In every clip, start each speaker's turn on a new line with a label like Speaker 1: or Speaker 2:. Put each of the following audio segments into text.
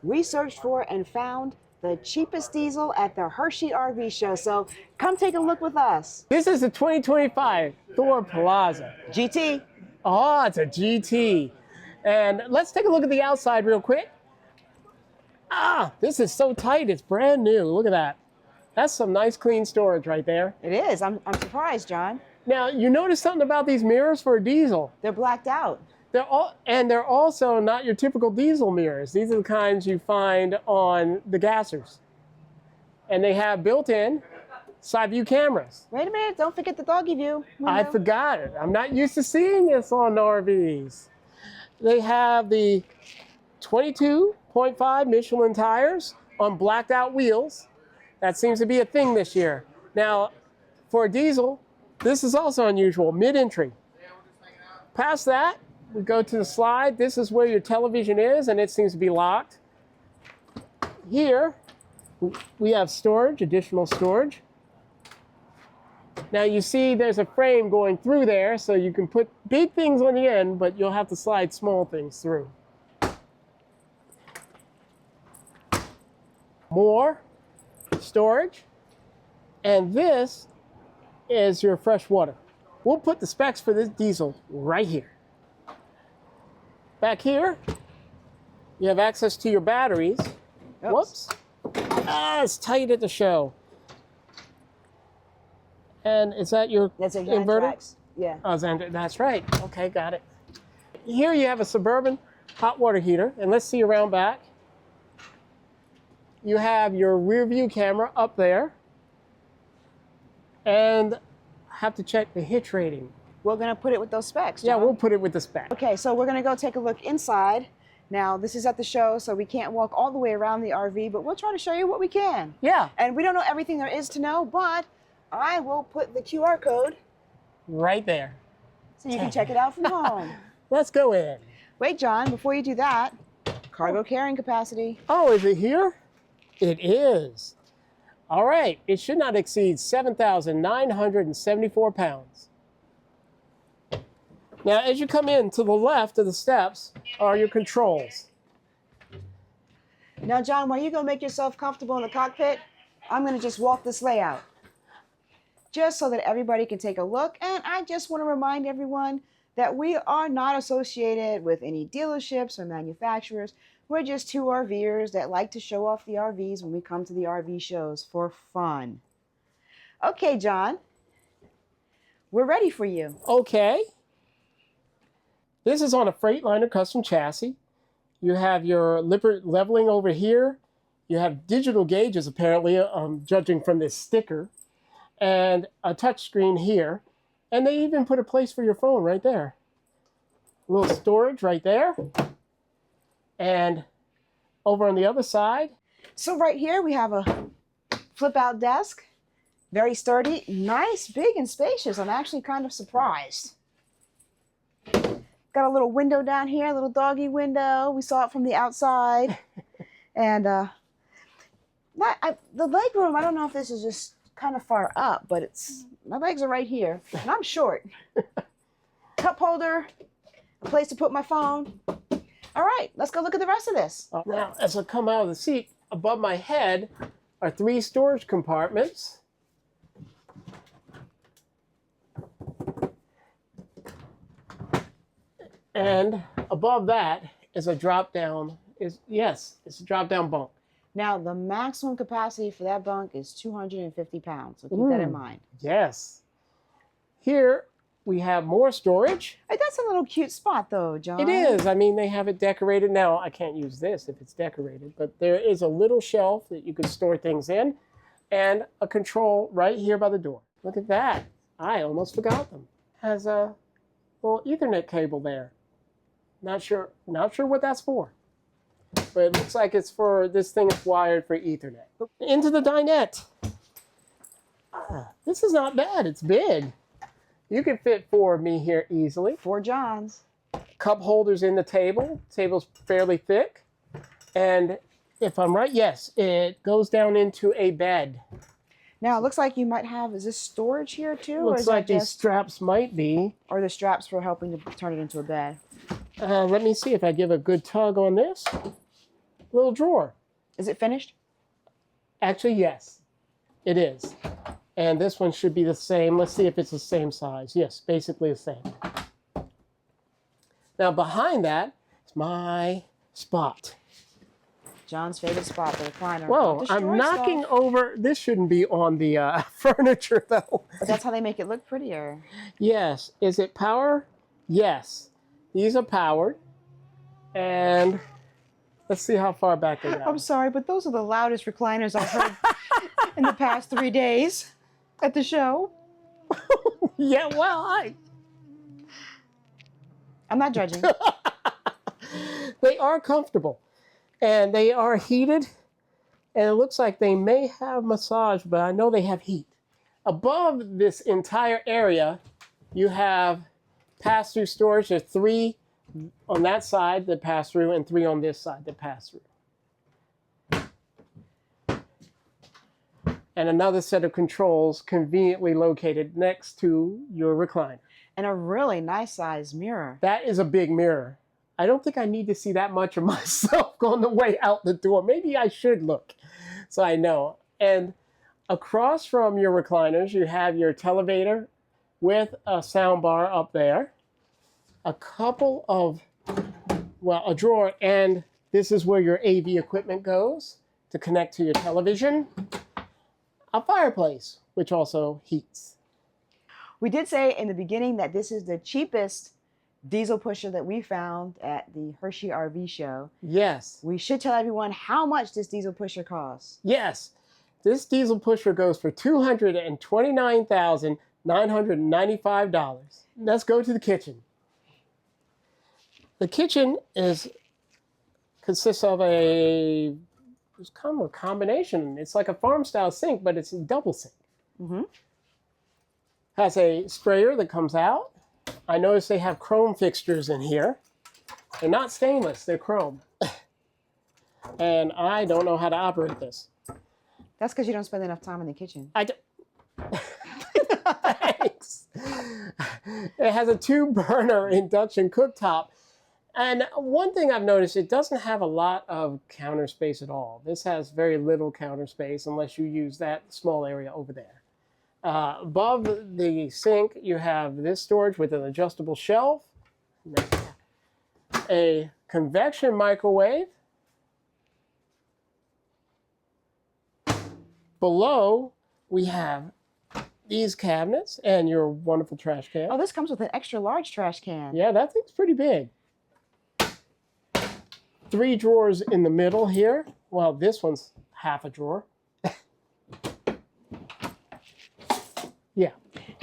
Speaker 1: We searched for and found the cheapest diesel at the Hershey RV show. So come take a look with us.
Speaker 2: This is the 2025 Thor Plaza.
Speaker 1: GT.
Speaker 2: Oh, it's a GT. And let's take a look at the outside real quick. Ah, this is so tight. It's brand new. Look at that. That's some nice clean storage right there.
Speaker 1: It is. I'm surprised, John.
Speaker 2: Now, you notice something about these mirrors for a diesel.
Speaker 1: They're blacked out.
Speaker 2: They're also not your typical diesel mirrors. These are the kinds you find on the gassers. And they have built-in side view cameras.
Speaker 1: Wait a minute, don't forget the doggy view.
Speaker 2: I forgot it. I'm not used to seeing this on RVs. They have the 22.5 Michelin tires on blacked out wheels. That seems to be a thing this year. Now, for a diesel, this is also unusual, mid-entry. Past that, we go to the slide. This is where your television is, and it seems to be locked. Here, we have storage, additional storage. Now you see there's a frame going through there, so you can put big things on the end, but you'll have to slide small things through. More storage. And this is your fresh water. We'll put the specs for this diesel right here. Back here, you have access to your batteries. Oops. Whoops. Ah, it's tight at the show. And is that your inverter?
Speaker 1: Yeah.
Speaker 2: Oh, that's right. Okay, got it. Here you have a Suburban hot water heater. And let's see around back. You have your rear view camera up there. And I have to check the hitch rating.
Speaker 1: We're going to put it with those specs, John.
Speaker 2: Yeah, we'll put it with the spec.
Speaker 1: Okay, so we're going to go take a look inside. Now, this is at the show, so we can't walk all the way around the RV, but we'll try to show you what we can.
Speaker 2: Yeah.
Speaker 1: And we don't know everything there is to know, but I will put the QR code
Speaker 2: right there,
Speaker 1: so you can check it out from home.
Speaker 2: Let's go in.
Speaker 1: Wait, John, before you do that, cargo carrying capacity.
Speaker 2: Oh, is it here? It is. All right, it should not exceed 7,974 pounds. Now, as you come in to the left of the steps are your controls.
Speaker 1: Now, John, while you go make yourself comfortable in the cockpit, I'm going to just walk this layout, just so that everybody can take a look. And I just want to remind everyone that we are not associated with any dealerships or manufacturers. We're just two RVers that like to show off the RVs when we come to the RV shows for fun. Okay, John, we're ready for you.
Speaker 2: Okay. This is on a Freightliner custom chassis. You have your leveling over here. You have digital gauges, apparently, judging from this sticker, and a touch screen here. And they even put a place for your phone right there. A little storage right there. And over on the other side.
Speaker 1: So right here we have a flip-out desk. Very sturdy, nice, big, and spacious. I'm actually kind of surprised. Got a little window down here, a little doggy window. We saw it from the outside. And the leg room, I don't know if this is just kind of far up, but my legs are right here, and I'm short. Cup holder, a place to put my phone. All right, let's go look at the rest of this.
Speaker 2: Now, as I come out of the seat, above my head are 3 storage compartments. And above that is a drop-down, it's a drop-down bunk.
Speaker 1: Now, the maximum capacity for that bunk is 250 pounds, so keep that in mind.
Speaker 2: Yes. Here, we have more storage.
Speaker 1: Hey, that's a little cute spot, though, John.
Speaker 2: It is. I mean, they have it decorated. Now, I can't use this if it's decorated, but there is a little shelf that you can store things in, and a control right here by the door. Look at that. I almost forgot them. Has a little Ethernet cable there. Not sure what that's for, but it looks like it's for, this thing is wired for Ethernet. Into the dinette. This is not bad. It's big. You can fit 4 of me here easily.
Speaker 1: 4 Johns.
Speaker 2: Cup holders in the table. Table's fairly thick. And if I'm right, yes, it goes down into a bed.
Speaker 1: Now, it looks like you might have, is this storage here too?
Speaker 2: Looks like these straps might be.
Speaker 1: Or the straps for helping to turn it into a bed.
Speaker 2: Let me see if I give a good tug on this. little drawer.
Speaker 1: Is it finished?
Speaker 2: Actually, yes, it is. And this one should be the same. Let's see if it's the same size. Yes, basically the same. Now behind that is my spot.
Speaker 1: John's favorite spot, the recliner.
Speaker 2: Whoa,
Speaker 1: Destroy
Speaker 2: I'm knocking
Speaker 1: stuff.
Speaker 2: over. This shouldn't be on the furniture, though.
Speaker 1: But that's how they make it look prettier.
Speaker 2: Yes. Is it power? Yes. These are powered. And let's see how far back they go.
Speaker 1: I'm sorry, but those are the loudest recliners I've heard in the past 3 days at the show.
Speaker 2: Yeah, well,
Speaker 1: I'm not judging.
Speaker 2: they are comfortable. And they are heated. And it looks like they may have massage, but I know they have heat. Above this entire area, you have pass-through storage. There's 3 on that side that pass through and 3 on this side that pass through. And another set of controls conveniently located next to your recliner.
Speaker 1: And a really nice sized mirror.
Speaker 2: That is a big mirror. I don't think I need to see that much of myself on the way out the door. Maybe I should look so I know. And across from your recliners, you have your televator with a sound bar up there, a couple of, well, a drawer, and this is where your AV equipment goes to connect to your television, a fireplace, which also heats.
Speaker 1: We did say in the beginning that this is the cheapest diesel pusher that we found at the Hershey RV show.
Speaker 2: Yes.
Speaker 1: We should tell everyone how much this diesel pusher costs.
Speaker 2: Yes. This diesel pusher goes for $229,995. Let's go to the kitchen. The kitchen consists of it's kind of a combination. It's like a farm-style sink, but it's a double sink.
Speaker 1: Mm-hmm.
Speaker 2: Has a sprayer that comes out. I notice they have chrome fixtures in here. They're not stainless, they're chrome. And I don't know how to operate this.
Speaker 1: That's because you don't spend enough time in the kitchen.
Speaker 2: I don't. Thanks. It has a 2-burner induction cooktop. And one thing I've noticed, it doesn't have a lot of counter space at all. This has very little counter space unless you use that small area over there. Above the sink, you have this storage with an adjustable shelf, a convection microwave. Below, we have these cabinets and your wonderful trash can.
Speaker 1: Oh, this comes with an extra large trash can.
Speaker 2: Yeah, that thing's pretty big. 3 drawers in the middle here. Well, this one's half a drawer. Yeah.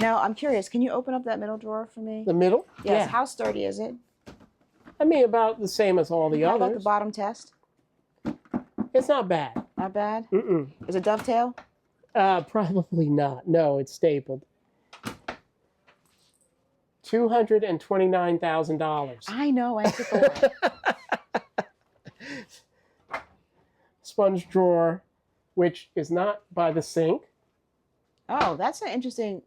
Speaker 1: Now, I'm curious, can you open up that middle drawer for me?
Speaker 2: The middle?
Speaker 1: Yes.
Speaker 2: Yeah.
Speaker 1: How sturdy is it?
Speaker 2: I mean, about the same as all the
Speaker 1: How
Speaker 2: others.
Speaker 1: about the bottom test?
Speaker 2: It's not bad.
Speaker 1: Not bad?
Speaker 2: Mm-mm.
Speaker 1: Is it dovetail?
Speaker 2: Probably not. No, it's stapled. $229,000.
Speaker 1: I know, I took away.
Speaker 2: Sponge drawer, which is not by the sink.
Speaker 1: Oh, that's an interesting.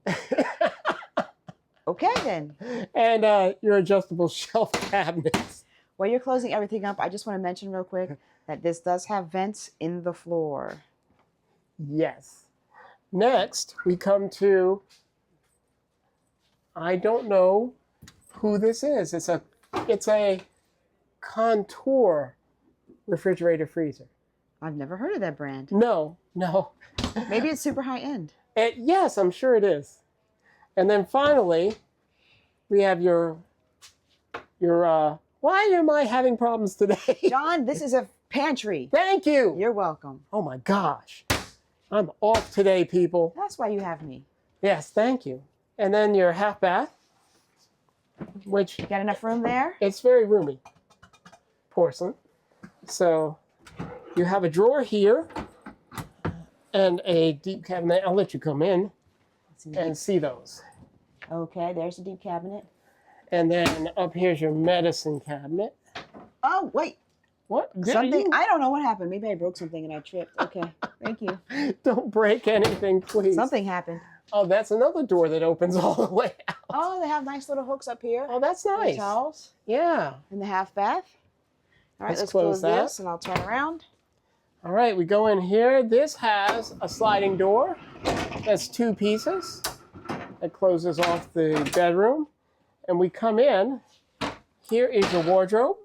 Speaker 1: Okay, then.
Speaker 2: And your adjustable shelf cabinets.
Speaker 1: While you're closing everything up, I just want to mention real quick that this does have vents in the floor.
Speaker 2: Yes. Next, we come to, I don't know who this is. It's a Contour refrigerator freezer.
Speaker 1: I've never heard of that brand.
Speaker 2: No.
Speaker 1: Maybe it's super high end.
Speaker 2: Yes, I'm sure it is. And then finally, we have your why am I having problems today?
Speaker 1: John, this is a pantry.
Speaker 2: Thank you.
Speaker 1: You're welcome.
Speaker 2: Oh my gosh. I'm off today, people.
Speaker 1: That's why you have me.
Speaker 2: Yes, thank you. And then your half bath, which
Speaker 1: You got enough room there?
Speaker 2: it's very roomy. Porcelain. So you have a drawer here and a deep cabinet. I'll let you come in and see those.
Speaker 1: Okay, there's the deep cabinet.
Speaker 2: And then up here's your medicine cabinet.
Speaker 1: Oh, wait.
Speaker 2: What?
Speaker 1: Something? I don't know what happened. Maybe I broke something and I tripped. Okay, thank you.
Speaker 2: Don't break anything, please.
Speaker 1: Something happened.
Speaker 2: Oh, that's another door that opens all the way out.
Speaker 1: Oh, they have nice little hooks up here.
Speaker 2: Oh, that's
Speaker 1: For the
Speaker 2: nice.
Speaker 1: towels
Speaker 2: Yeah.
Speaker 1: and the half bath. All right, let's close
Speaker 2: that.
Speaker 1: this and I'll turn around.
Speaker 2: All right, we go in here. This has a sliding door. That's 2 pieces. That closes off the bedroom. And we come in. Here is your wardrobe.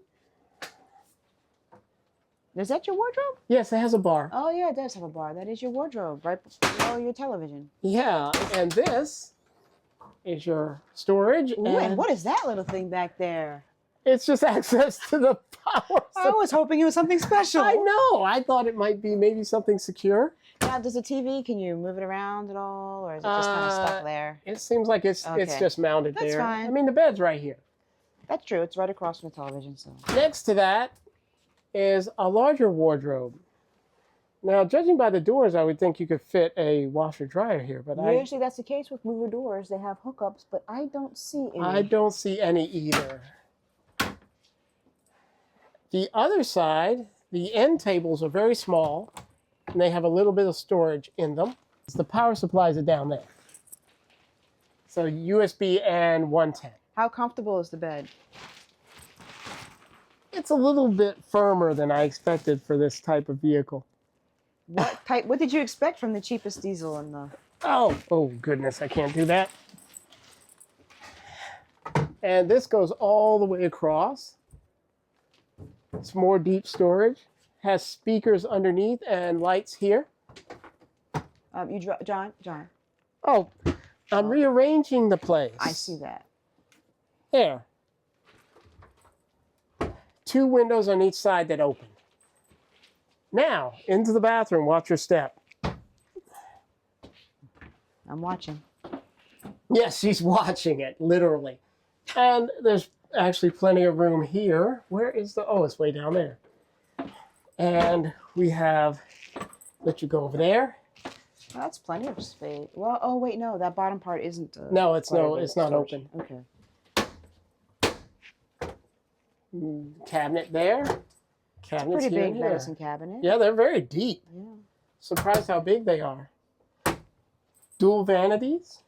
Speaker 1: Is that your wardrobe?
Speaker 2: Yes, it has a bar.
Speaker 1: Oh, yeah, it does have a bar. That is your wardrobe, right below your television.
Speaker 2: Yeah, and this is your storage.
Speaker 1: Ooh, and what is that little thing back there?
Speaker 2: It's just access to the power.
Speaker 1: I was hoping it was something special.
Speaker 2: I know. I thought it might be maybe something secure.
Speaker 1: Now, does the TV, can you move it around at all, or is it just kind of stuck there?
Speaker 2: It seems like it's just mounted there.
Speaker 1: That's fine.
Speaker 2: I mean, the bed's right here.
Speaker 1: That's true. It's right across from the television. So
Speaker 2: Next to that is a larger wardrobe. Now, judging by the doors, I would think you could fit a washer dryer here, but
Speaker 1: usually that's the case with mover doors. They have hookups, but I don't see any.
Speaker 2: I don't see any either. The other side, the end tables are very small, and they have a little bit of storage in them. The power supplies are down there. So USB and 110.
Speaker 1: How comfortable is the bed?
Speaker 2: It's a little bit firmer than I expected for this type of vehicle.
Speaker 1: What type? What did you expect from the cheapest diesel in the?
Speaker 2: Oh goodness, I can't do that. And this goes all the way across. It's more deep storage. Has speakers underneath and lights here.
Speaker 1: John.
Speaker 2: Oh, I'm rearranging the place.
Speaker 1: I see that.
Speaker 2: There. 2 windows on each side that open. Now, into the bathroom. Watch your step.
Speaker 1: I'm watching.
Speaker 2: Yes, she's watching it, literally. And there's actually plenty of room here. Where is the... Oh, it's way down there. And we have... Let you go over there.
Speaker 1: Well, that's plenty of space. Well, oh, wait, no. That bottom part isn't...
Speaker 2: No, it's not open.
Speaker 1: Okay.
Speaker 2: Cabinet there. Cabinets
Speaker 1: Pretty
Speaker 2: here
Speaker 1: big
Speaker 2: and here.
Speaker 1: medicine cabinet.
Speaker 2: Yeah, they're very deep.
Speaker 1: Yeah.
Speaker 2: Surprised how big they are. Dual vanities.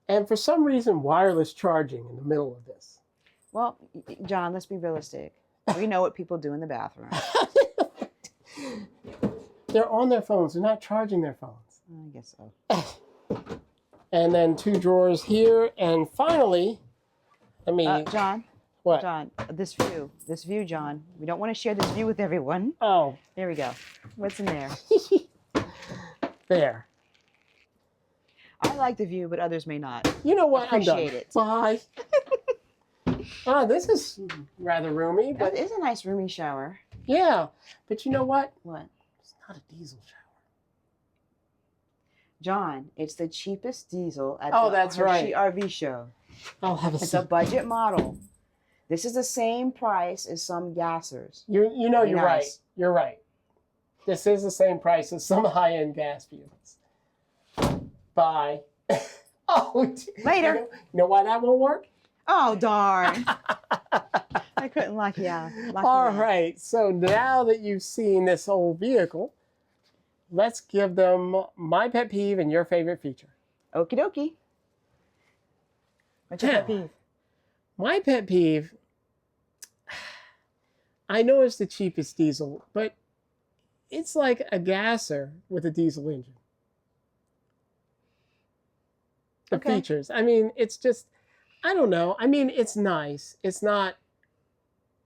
Speaker 2: And for some reason, wireless charging in the middle of this.
Speaker 1: Well, John, let's be realistic. We know what people do in the bathroom.
Speaker 2: They're on their phones. They're not charging their phones.
Speaker 1: I guess so.
Speaker 2: And then 2 drawers here. And finally, let me...
Speaker 1: John.
Speaker 2: What?
Speaker 1: John, this view, John. We don't want to share this view with everyone.
Speaker 2: Oh.
Speaker 1: There we go. What's in there?
Speaker 2: There.
Speaker 1: I like the view, but others may not.
Speaker 2: You know what?
Speaker 1: Appreciate it.
Speaker 2: Bye. This is rather roomy, but
Speaker 1: That is a nice roomy shower.
Speaker 2: yeah. But you know what?
Speaker 1: What?
Speaker 2: It's not a diesel shower.
Speaker 1: John, it's the cheapest diesel at
Speaker 2: Oh,
Speaker 1: the
Speaker 2: that's
Speaker 1: Hershey
Speaker 2: right.
Speaker 1: RV show.
Speaker 2: I'll have a
Speaker 1: It's
Speaker 2: seat.
Speaker 1: a budget model. This is the same price as some gassers.
Speaker 2: You know, you're right.
Speaker 1: Nice.
Speaker 2: You're right. This is the same price as some high-end gas vehicles. Bye. Oh,
Speaker 1: Later.
Speaker 2: You know why that won't work?
Speaker 1: Oh, darn. I couldn't lock you out.
Speaker 2: All right. So now that you've seen this whole vehicle, let's give them my pet peeve and your favorite feature.
Speaker 1: Okie dokie. What's your pet peeve?
Speaker 2: My pet peeve, I know it's the cheapest diesel, but it's like a gasser with a diesel engine. The
Speaker 1: Okay.
Speaker 2: features. I mean, it's just, I don't know. I mean, it's nice. It's not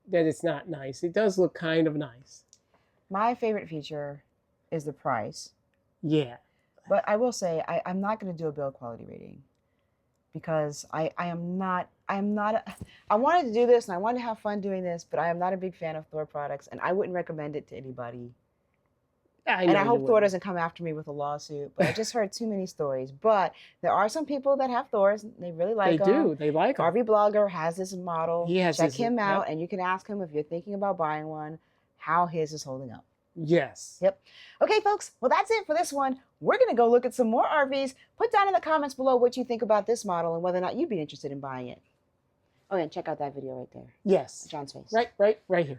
Speaker 2: that it's not nice. It does look kind of nice.
Speaker 1: My favorite feature is the price.
Speaker 2: Yeah.
Speaker 1: But I will say, I'm not going to do a build quality rating because I wanted to do this and I wanted to have fun doing this, but I am not a big fan of Thor products and I wouldn't recommend it to anybody. And I hope Thor doesn't come after me with a lawsuit, but I just heard too many stories. But there are some people that have Thors. They really like them.
Speaker 2: They do. They like them.
Speaker 1: RV Blogger has this model.
Speaker 2: He has
Speaker 1: Check
Speaker 2: his-
Speaker 1: him out
Speaker 2: yep.
Speaker 1: and you can ask him if you're thinking about buying one, how his is holding up.
Speaker 2: Yes.
Speaker 1: Yep. Okay, folks. Well, that's it for this one. We're going to go look at some more RVs. Put down in the comments below what you think about this model and whether or not you'd be interested in buying it. Oh, yeah, and check out that video right there.
Speaker 2: Yes.
Speaker 1: John's face.
Speaker 2: Right here.